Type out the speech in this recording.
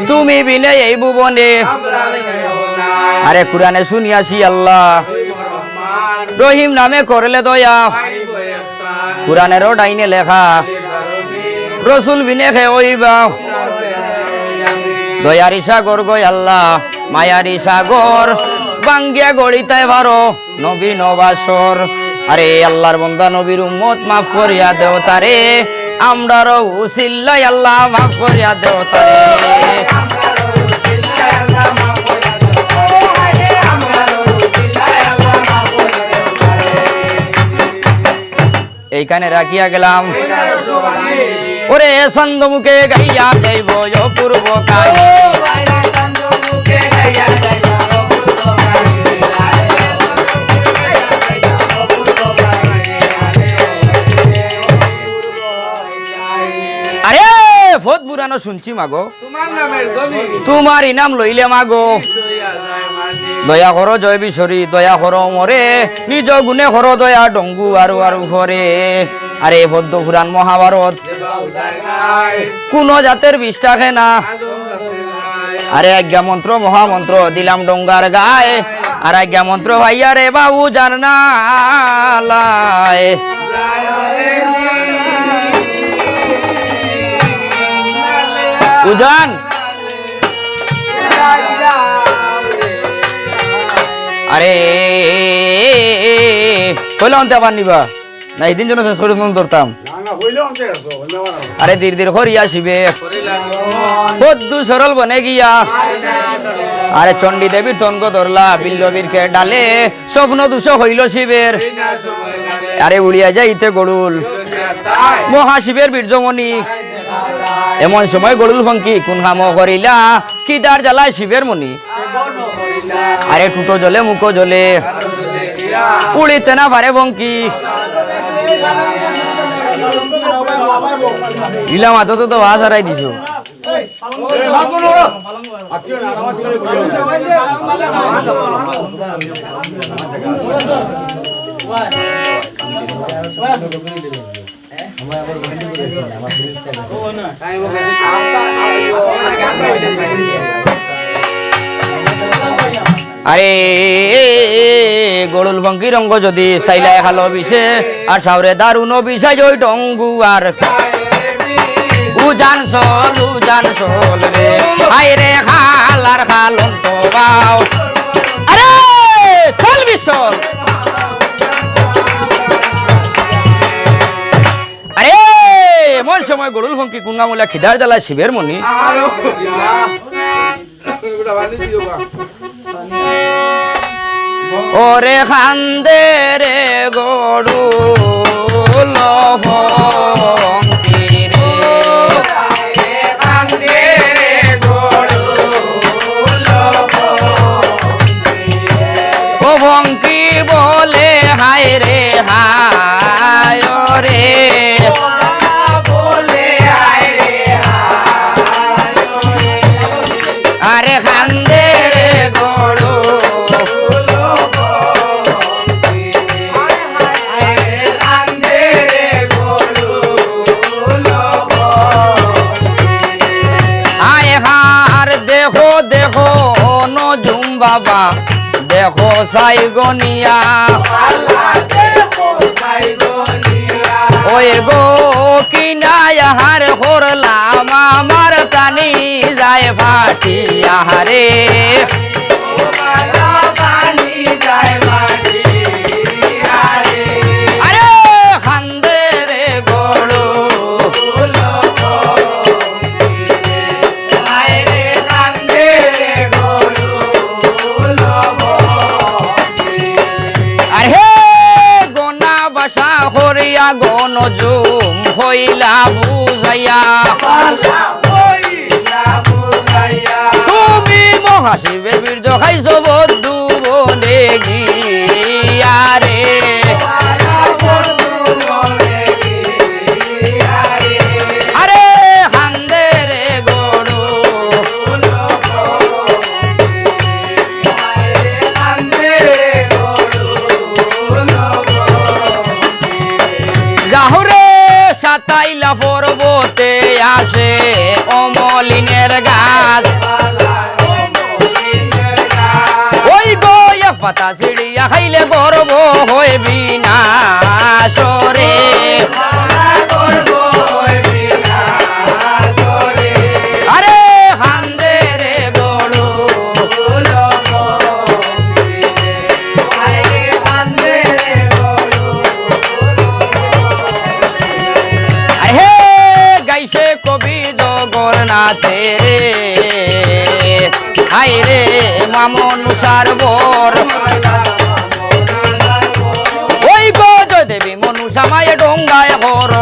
তুমি বিনে এই ভুবনে আরে কোরআনে শুনিয়াছি আল্লাহ রহিম নামে করলে দয়া কোরআনেরও ডাইনে লেখা রসুল বিনে খে ওইবা দয়ারি সাগর গয় আল্লাহ মায়ারি সাগর বাঙ্গিয়া গড়িতায় ভারো নবী নবাসর আরে আল্লাহর বন্দা নবীর উম্মত মাফ করিয়া দেও তারে আমরারও উসিল্লাই আল্লাহ মাফ করিয়া দেও তারে এইখানে রাখিয়া গেলাম ওরে ছন্দমুখে গাইয়া যাইব অপূর্ব কাহিনী আরে ফত বুড়ানো শুনছি মাগো তোমার ইনাম লইলে মাগো দয়া করো জয় বিশ্বরী দয়া করো মরে নিজ গুণে করো দয়া ডঙ্গু আর ঘরে আরে পদ্ম পুরাণ মহাভারত কোন জাতের বিষ থাকে না আরে আজ্ঞা মন্ত্র মহামন্ত্র দিলাম ডঙ্গার গায়ে আর আজ্ঞা মন্ত্র ভাইয়া রে বাবু জান না উজান আরে কইলে অন্তে আবার নিবা না এদিন জন্য ধরতাম আরে ধীর ধীর হরিয়া শিবে বদ্ধু সরল বনে গিয়া আরে চণ্ডী দেবীর তঙ্গ ধরলা বিল্লবীর কে ডালে স্বপ্ন দুষ হইল শিবের আরে উড়িয়া যাইতে গরুল মহাশিবের বীর্যমণি এমন সময় গরুল ফঙ্কি কোন হাম করিলা কিদার জ্বালায় শিবের মনি আরে টুটো জলে মুখ জলে উড়িতে না পারে বঙ্কি ইলা মাথা তো ভাস হারাই দিছ আরে গরুল ভঙ্গি রঙ্গ যদি সাইলায় খালো বিষে আর সাউরে দারুন বিষাই ওই ডঙ্গু আর উজান সল রে আই রে খালার খালন তো বাও আরে চল বিশল আরে এমন সময় গরুল ভঙ্গি কুঙ্গামুলা খিদার জ্বালায় শিবের মনি ওরে খান্দে রে গরু ও ভঙ্কি বলে হায় রে হায় রে আরে খান্দে রে গরু দেখো নজুম বাবা দেখো সাই গনিয়া ওই গো কিনায় হার করলাম আমার প্রাণী যায় ফাটিয়া হারে আরে খান্দে রে গরু হরিয়া গণ জুম হইলা বুঝাইয়া তুমি মহাশিবের বীর্য খাইছ বধু বনে গিয়া রে আরে হান্দে রে গরু যাহরে সাতাইলা পর্বতে আসে মলিনের গাছ ওই গো এক পাতা ছিড়িয়া খাইলে গর্ব হইবি না সরে আরে হান্দে রে গরু হে গাইছে কবি জগন্নাথে রে হাই রে মামন সারবর ওই গো দেবী মনুষা মায়ে ডোঙ্গায় হর